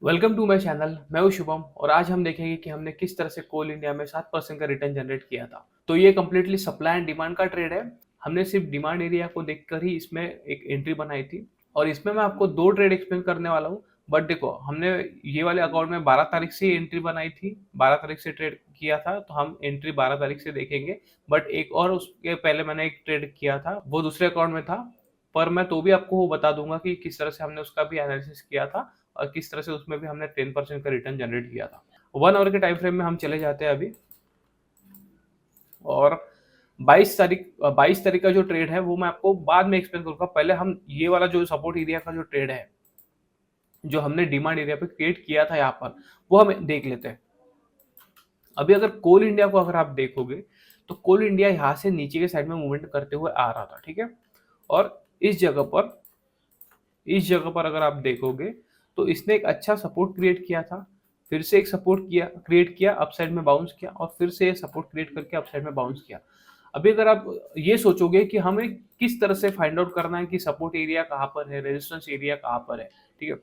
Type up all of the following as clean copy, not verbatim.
Welcome to my channel. मैं हूं शुभम और आज हम देखेंगे कि हमने किस तरह से कोल इंडिया में 7% का रिटर्न जनरेट किया था। तो ये कम्प्लीटली सप्लाई एंड डिमांड का ट्रेड है। हमने सिर्फ डिमांड एरिया को देखकर ही इसमें एक एंट्री बनाई थी और इसमें मैं आपको दो ट्रेड एक्सप्लेन करने वाला हूँ। बट देखो, हमने ये वाले अकाउंट में 12 तारीख से एंट्री बनाई थी, 12 तारीख से ट्रेड किया था, तो हम एंट्री 12 तारीख से देखेंगे। बट एक और उसके पहले मैंने एक ट्रेड किया था, वो दूसरे अकाउंट में था, पर मैं तो भी आपको वो बता दूंगा कि किस तरह से हमने उसका भी एनालिसिस किया था और किस तरह से उसमें भी हमने 10% का रिटर्न जनरेट किया था। 1 आवर के टाइम फ्रेम में हम चले जाते हैं अभी। और 22 तारीख का जो ट्रेड है वो मैं आपको बाद में एक्सप्लेन करूंगा। पहले हम ये वाला जो सपोर्ट एरिया का जो ट्रेड है, जो हमने डिमांड एरिया पे क्रिएट किया था यहाँ पर, वो हम देख लेते हैं। अभी अगर कोल इंडिया को अगर आप देखोगे तो कोल इंडिया यहाँ से नीचे के साइड में मूवमेंट करते हुए आ रहा था, ठीक है। और इस जगह पर अगर आप देखोगे तो इसने एक अच्छा सपोर्ट क्रिएट किया था, फिर से एक सपोर्ट क्रिएट किया, अपसाइड में बाउंस किया और फिर से सपोर्ट क्रिएट करके अपसाइड में बाउंस किया। अभी अगर आप ये सोचोगे कि हमें किस तरह से फाइंड आउट करना है कि सपोर्ट एरिया कहाँ पर है, रेजिस्टेंस एरिया कहाँ पर है, ठीक है।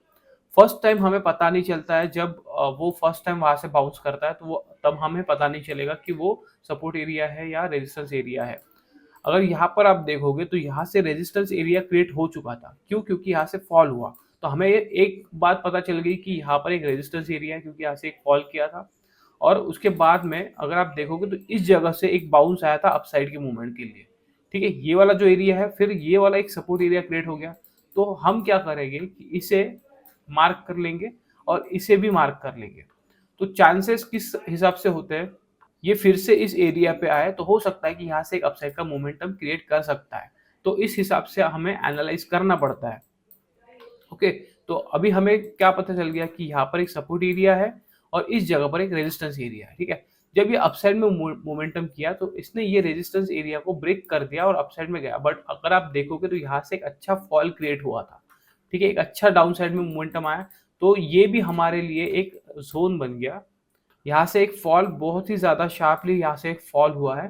फर्स्ट टाइम हमें पता नहीं चलता है, जब वो फर्स्ट टाइम वहां से बाउंस करता है तो वो तब हमें पता नहीं चलेगा कि वो सपोर्ट एरिया है या रेजिस्टेंस एरिया है। अगर यहाँ पर आप देखोगे तो यहाँ से रेजिस्टेंस एरिया क्रिएट हो चुका था। क्यों? क्योंकि यहाँ से फॉल हुआ। तो हमें एक बात पता चल गई कि यहाँ पर एक रेजिस्टेंस एरिया है, क्योंकि यहाँ से एक फॉल किया था। और उसके बाद में अगर आप देखोगे तो इस जगह से एक बाउंस आया था अपसाइड के मूवमेंट के लिए, ठीक है। ये वाला जो एरिया है, फिर ये वाला एक सपोर्ट एरिया क्रिएट हो गया। तो हम क्या करेंगे कि इसे मार्क कर लेंगे और इसे भी मार्क कर लेंगे। तो चांसेस किस हिसाब से होते हैं, ये फिर से इस एरिया पे आए तो हो सकता है कि यहाँ से एक अपसाइड का मोमेंटम क्रिएट कर सकता है। तो इस हिसाब से हमें एनालाइज करना पड़ता है। ओके, तो अभी हमें क्या पता चल गया कि यहाँ पर एक सपोर्ट एरिया है और इस जगह पर एक रेजिस्टेंस एरिया है, ठीक है। जब ये अपसाइड में मोमेंटम किया तो इसने ये रेजिस्टेंस एरिया को ब्रेक कर दिया और अपसाइड में गया। बट अगर आप देखोगे तो यहाँ से एक अच्छा फॉल क्रिएट हुआ था, ठीक है, एक अच्छा डाउन साइड में मोमेंटम आया। तो ये भी हमारे लिए एक जोन बन गया। यहाँ से एक फॉल बहुत ही ज़्यादा शार्पली यहाँ से एक फॉल हुआ है,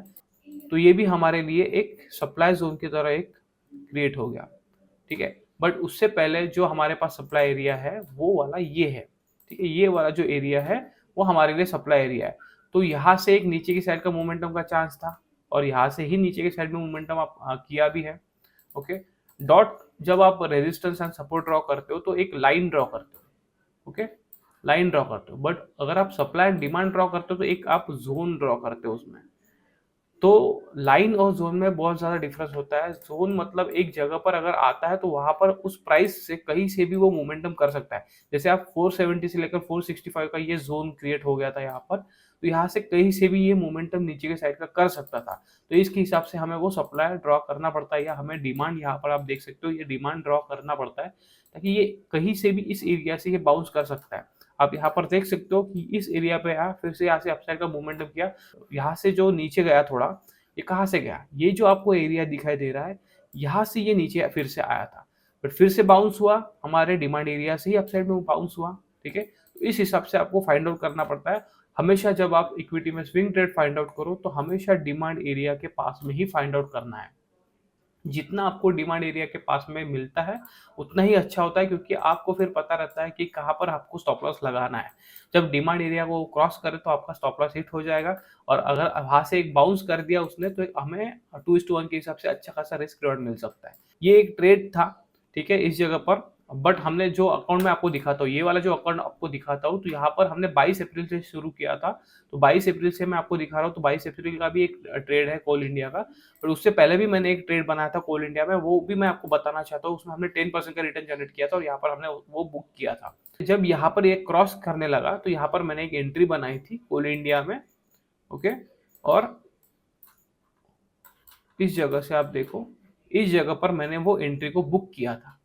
तो ये भी हमारे लिए एक सप्लाई जोन की तरह एक क्रिएट हो गया, ठीक है। बट उससे पहले जो हमारे पास सप्लाई एरिया है वो वाला ये है, ठीक है। ये वाला जो एरिया है वो हमारे लिए सप्लाई एरिया है। तो यहाँ से एक नीचे की साइड का मोमेंटम का चांस था और यहाँ से ही नीचे की साइड में मोमेंटम आप किया भी है। ओके, डॉट जब आप रेजिस्टेंस एंड सपोर्ट ड्रॉ करते हो तो एक लाइन ड्रॉ करते हो, ओके, लाइन ड्रॉ करते हो। बट अगर आप सप्लाई एंड डिमांड ड्रॉ करते हो तो एक आप जोन ड्रॉ करते हो उसमें। तो लाइन और जोन में बहुत ज़्यादा डिफरेंस होता है। जोन मतलब एक जगह पर अगर आता है तो वहाँ पर उस प्राइस से कहीं से भी वो मोमेंटम कर सकता है। जैसे आप 470 से लेकर 465 का ये जोन क्रिएट हो गया था यहाँ पर, तो यहाँ से कहीं से भी ये मोमेंटम नीचे के साइड का कर सकता था। तो इसके हिसाब से हमें वो सप्लाई ड्रॉ करना पड़ता है, या हमें डिमांड, यहाँ पर आप देख सकते हो ये डिमांड ड्रॉ करना पड़ता है, ताकि ये कहीं से भी इस एरिया से ये बाउंस कर सकता है। आप यहाँ पर देख सकते हो कि इस एरिया पे आया, फिर से यहाँ से अपसाइड का मोमेंटम किया, यहाँ से जो नीचे गया थोड़ा, ये कहाँ से गया, ये जो आपको एरिया दिखाई दे रहा है, यहाँ से ये नीचे फिर से आया था, बट फिर से बाउंस हुआ, हमारे डिमांड एरिया से ही अपसाइड में बाउंस हुआ, ठीक है। तो इस हिसाब से आपको फाइंड आउट करना पड़ता है। हमेशा जब आप इक्विटी में स्विंग ट्रेड फाइंड आउट करो तो हमेशा डिमांड एरिया के पास में ही फाइंड आउट करना है। जितना आपको डिमांड एरिया के पास में मिलता है उतना ही अच्छा होता है, क्योंकि आपको फिर पता रहता है कि कहाँ पर आपको स्टॉप लॉस लगाना है। जब डिमांड एरिया को क्रॉस करे तो आपका स्टॉप लॉस हिट हो जाएगा, और अगर वहां से एक बाउंस कर दिया उसने तो हमें 2:1 के हिसाब से अच्छा खासा रिस्क रिवॉर्ड मिल सकता है। ये एक ट्रेड था, ठीक है, इस जगह पर। बट हमने जो अकाउंट में आपको दिखाता हूँ, ये वाला जो अकाउंट आपको दिखाता हूँ, तो यहाँ पर हमने 22 अप्रैल से शुरू किया था। तो 22 अप्रैल से मैं आपको दिखा रहा हूँ, तो 22 अप्रैल का भी एक ट्रेड है कोल इंडिया का। पर उससे पहले भी मैंने एक ट्रेड बनाया था कोल इंडिया में, वो भी मैं आपको बताना चाहता हूँ। उसमें हमने 10% का रिटर्न जनरेट किया था और यहाँ पर हमने वो बुक किया था। जब यहाँ पर ये क्रॉस करने लगा तो यहाँ पर मैंने एक एंट्री बनाई थी कोल इंडिया में, ओके। और इस जगह से आप देखो, इस जगह पर मैंने वो एंट्री को बुक किया था,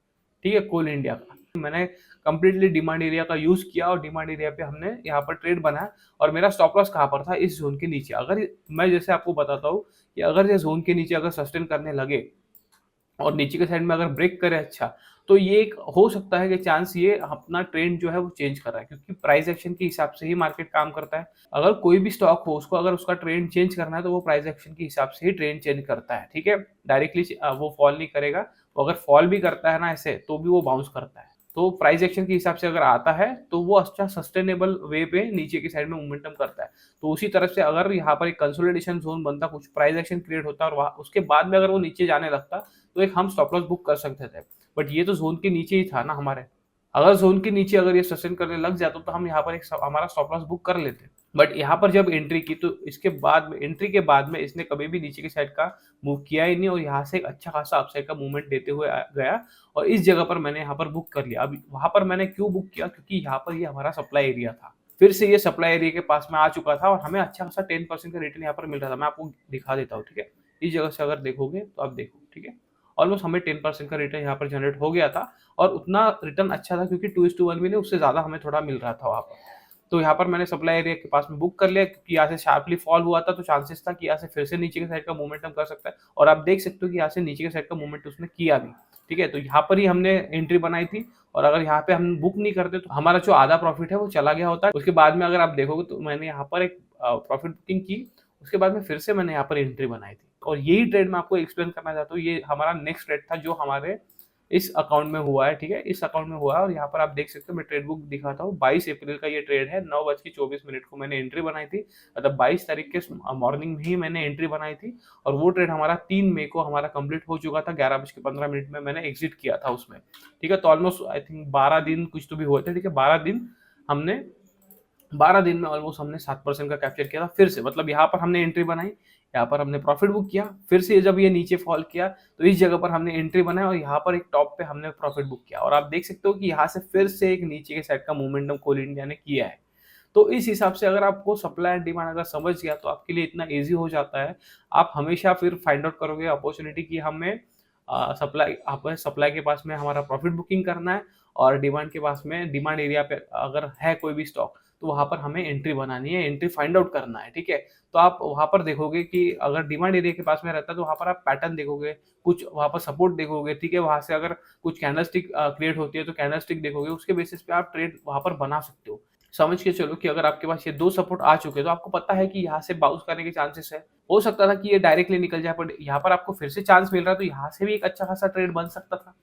ठीक है, कोल इंडिया का। मैंने कंप्लीटली डिमांड एरिया का यूज किया और डिमांड एरिया पे हमने यहाँ पर ट्रेड बनाया। और मेरा स्टॉप लॉस कहाँ पर था? इस जोन के नीचे। अगर मैं जैसे आपको बताता हूँ कि अगर ये जोन के नीचे अगर सस्टेन करने लगे और नीचे के साइड में अगर ब्रेक करे अच्छा, तो ये एक हो सकता है कि चांस ये अपना ट्रेंड जो है वो चेंज कर रहा है, क्योंकि प्राइस एक्शन के हिसाब से ही मार्केट काम करता है। अगर कोई भी स्टॉक हो, उसको अगर उसका ट्रेंड चेंज करना है तो वो प्राइस एक्शन के हिसाब से ही ट्रेंड चेंज करता है, ठीक है। डायरेक्टली वो फॉल नहीं करेगा। वो अगर फॉल भी करता है ना ऐसे, तो भी वो बाउंस करता है। तो प्राइस एक्शन के हिसाब से अगर आता है तो वो अच्छा सस्टेनेबल वे पे नीचे की साइड में मोमेंटम करता है। तो उसी तरफ से अगर यहाँ पर एक कंसोलिडेशन जोन बनता, कुछ प्राइस एक्शन क्रिएट होता और वहाँ उसके बाद में अगर वो नीचे जाने लगता तो एक हम स्टॉप लॉस बुक कर सकते थे। बट ये तो जोन के नीचे ही था ना हमारे। अगर जोन के नीचे अगर ये सस्टेन करने लग जाता तो हम यहाँ पर एक हमारा स्टॉप लॉस बुक कर लेते। बट यहाँ पर जब एंट्री की तो इसके बाद में, एंट्री के बाद में इसने कभी भी नीचे की साइड का मूव किया ही नहीं और यहाँ से एक अच्छा खासा अपसाइड का मूवमेंट देते हुए गया और इस जगह पर मैंने यहाँ पर बुक कर लिया। अब वहां पर मैंने क्यों बुक किया, क्योंकि यहाँ पर ये हमारा सप्लाई एरिया था। फिर से ये सप्लाई एरिया के पास में आ चुका था और हमें अच्छा खासा 10% का रिटर्न यहाँ पर मिल रहा था। मैं आपको दिखा देता हूँ, ठीक है। इस जगह से अगर देखोगे तो आप देखो, ठीक है, ऑलमोस्ट हमें 10% का रिटर्न यहाँ पर जनरेट हो गया था और उतना रिटर्न अच्छा था क्योंकि 2:1 भी नहीं, उससे ज्यादा हमें थोड़ा मिल रहा था वहां पर। तो यहाँ पर मैंने सप्लाई एरिया के पास में बुक कर लिया क्योंकि यहाँ से शार्पली फॉल हुआ था तो चांसेस था कि यहाँ से फिर से नीचे की साइड का मोमेंटम कर सकता है और आप देख सकते हो कि यहाँ से नीचे की साइड का मोमेंट उसने किया भी, ठीक है। तो यहाँ पर ही हमने एंट्री बनाई थी और अगर यहाँ पे हम बुक नहीं करते तो हमारा जो आधा प्रॉफिट है वो चला गया होता है। उसके बाद में अगर आप देखोगे तो मैंने यहाँ पर एक प्रॉफिट बुकिंग की, उसके बाद में फिर से मैंने यहाँ पर एंट्री बनाई थी और यही ट्रेड मैं आपको एक्सप्लेन करना चाहता हूँ। ये हमारा नेक्स्ट ट्रेड था जो हमारे इस अकाउंट में हुआ है, ठीक है, इस अकाउंट में हुआ है और यहाँ पर आप देख सकते हो मैं ट्रेड बुक दिखाता हूँ। 22 अप्रैल का ये ट्रेड है, 9:24 को मैंने एंट्री बनाई थी, मतलब 22 तारीख के मॉर्निंग में ही मैंने एंट्री बनाई थी और वो ट्रेड हमारा 3 मई को हमारा कंप्लीट हो चुका था। 11:15 में मैंने एग्जिट किया था उसमें, ठीक है। तो ऑलमोस्ट आई थिंक 12 दिन कुछ तो भी हुए थे, ठीक है। 12 दिन में ऑलमोस्ट हमने 7% का कैप्चर किया था फिर से। मतलब यहाँ पर हमने एंट्री बनाई, यहाँ पर हमने प्रॉफिट बुक किया, फिर से जब ये नीचे फॉल किया तो इस जगह पर हमने एंट्री बनाई और यहाँ पर एक टॉप पे हमने प्रॉफिट बुक किया और आप देख सकते हो कि यहाँ से फिर से एक नीचे के साइड का मोमेंटम कोल इंडिया ने किया है। तो इस हिसाब से अगर आपको सप्लाई एंड डिमांड अगर समझ गया तो आपके लिए इतना ईजी हो जाता है। आप हमेशा फिर फाइंड आउट करोगे अपॉर्चुनिटी की हमें सप्लाई के पास में हमारा प्रॉफिट बुकिंग करना है और डिमांड के पास में डिमांड एरिया पे अगर है कोई भी स्टॉक तो वहां पर हमें एंट्री बनानी है, एंट्री फाइंड आउट करना है, ठीक है। तो आप वहां पर देखोगे कि अगर डिमांड एरिया के पास में रहता है तो वहां पर आप पैटर्न देखोगे, कुछ वहां पर सपोर्ट देखोगे, ठीक है। वहां से अगर कुछ कैंडलस्टिक क्रिएट होती है तो कैंडलस्टिक देखोगे, उसके बेसिस पे आप ट्रेड वहां पर बना सकते हो। समझ के चलो कि अगर आपके पास ये 2 सपोर्ट आ चुके हैं तो आपको पता है कि यहाँ से बाउंस करने के चांसेस है। हो सकता था कि ये डायरेक्टली निकल जाए बट यहाँ पर आपको फिर से चांस मिल रहा है तो यहाँ से भी एक अच्छा खासा ट्रेड बन सकता था।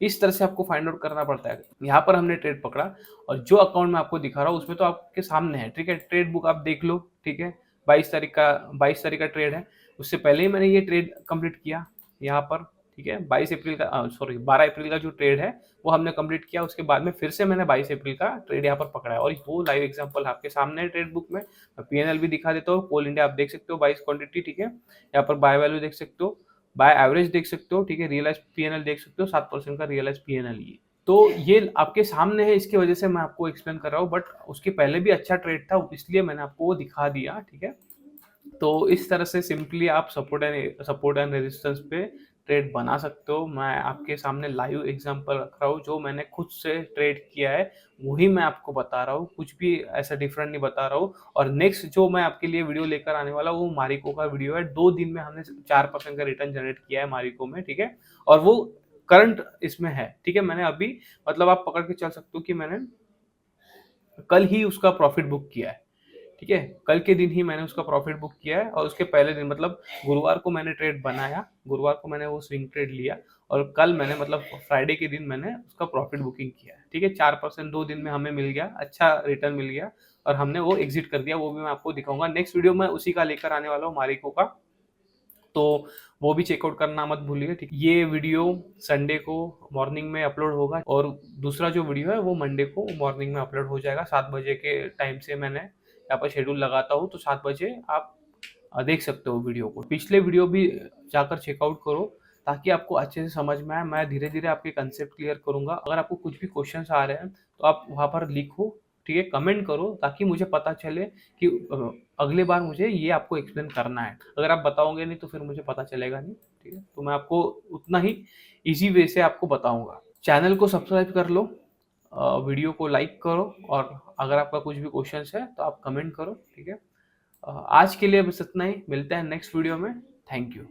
इस तरह से आपको फाइंड आउट करना पड़ता है। यहाँ पर हमने ट्रेड पकड़ा और जो अकाउंट मैं आपको दिखा रहा हूँ उसमें तो आपके सामने है, ठीक है। ट्रेड बुक आप देख लो, ठीक है। 22 तारीख का ट्रेड है, उससे पहले ही मैंने ये ट्रेड कंप्लीट किया यहाँ पर, ठीक है। 12 अप्रैल का जो ट्रेड है वो हमने कंप्लीट किया। उसके बाद में फिर से मैंने 22 अप्रैल का ट्रेड यहाँ पर पकड़ा है और वो लाइव एग्जांपल आपके सामने है ट्रेड बुक में। मैं पीएनएल भी दिखा देता हूँ। कोल इंडिया आप देख सकते हो 22 क्वांटिटी, ठीक है। यहाँ पर बाय वैल्यू देख सकते हो, बाय एवरेज देख सकते हो, ठीक है। रियलाइज पीएनएल देख सकते हो, 7% का रियलाइज पीएनएल ये। तो ये आपके सामने है, इसकी वजह से मैं आपको एक्सप्लेन कर रहा हूँ। बट उसके पहले भी अच्छा ट्रेड था इसलिए मैंने आपको वो दिखा दिया, ठीक है। तो इस तरह से सिंपली आप सपोर्ट एंड रेजिस्टेंस पे ट्रेड बना सकते हो। मैं आपके सामने लाइव एग्जांपल रख रहा हूँ, जो मैंने खुद से ट्रेड किया है वही मैं आपको बता रहा हूँ, कुछ भी ऐसा डिफरेंट नहीं बता रहा हूँ। और नेक्स्ट जो मैं आपके लिए वीडियो लेकर आने वाला वो मारिको का वीडियो है। 2 दिन में हमने 4% का रिटर्न जनरेट किया है मारिको में, ठीक है। और वो करंट इसमें है, ठीक है। मैंने अभी मतलब आप पकड़ के चल सकते हो कि मैंने कल ही उसका प्रॉफिट बुक किया है, ठीक है। कल के दिन ही मैंने उसका प्रॉफिट बुक किया है और उसके पहले दिन मतलब गुरुवार को मैंने ट्रेड बनाया, गुरुवार को मैंने वो स्विंग ट्रेड लिया और कल मैंने मतलब फ्राइडे के दिन मैंने उसका प्रॉफिट बुकिंग किया है, ठीक है। 4% 2 दिन में हमें मिल गया, अच्छा रिटर्न मिल गया और हमने वो एग्जिट कर दिया। वो भी मैं आपको दिखाऊंगा नेक्स्ट वीडियो में, उसी का लेकर आने वाला हूँ मारिको का। तो वो भी चेकआउट करना मत भूलिए, ठीक। ये वीडियो संडे को मॉर्निंग में अपलोड होगा और दूसरा जो वीडियो है वो मंडे को मॉर्निंग में अपलोड हो जाएगा। 7 बजे के टाइम से मैंने यहाँ पर शेड्यूल लगाता हूँ तो 7 बजे आप देख सकते हो वीडियो को। पिछले वीडियो भी जाकर चेकआउट करो ताकि आपको अच्छे से समझ में आए। मैं धीरे धीरे आपके कंसेप्ट क्लियर करूंगा। अगर आपको कुछ भी क्वेश्चंस आ रहे हैं तो आप वहाँ पर लिखो, ठीक है, कमेंट करो ताकि मुझे पता चले कि अगले बार मुझे ये आपको एक्सप्लेन करना है। अगर आप बताओगे नहीं तो फिर मुझे पता चलेगा नहीं, ठीक है। तो मैं आपको उतना ही इजी वे से आपको बताऊंगा। चैनल को सब्सक्राइब कर लो, वीडियो को लाइक करो और अगर आपका कुछ भी क्वेश्चंस है तो आप कमेंट करो, ठीक है। आज के लिए बस इतना ही, मिलते हैं नेक्स्ट वीडियो में। Thank you.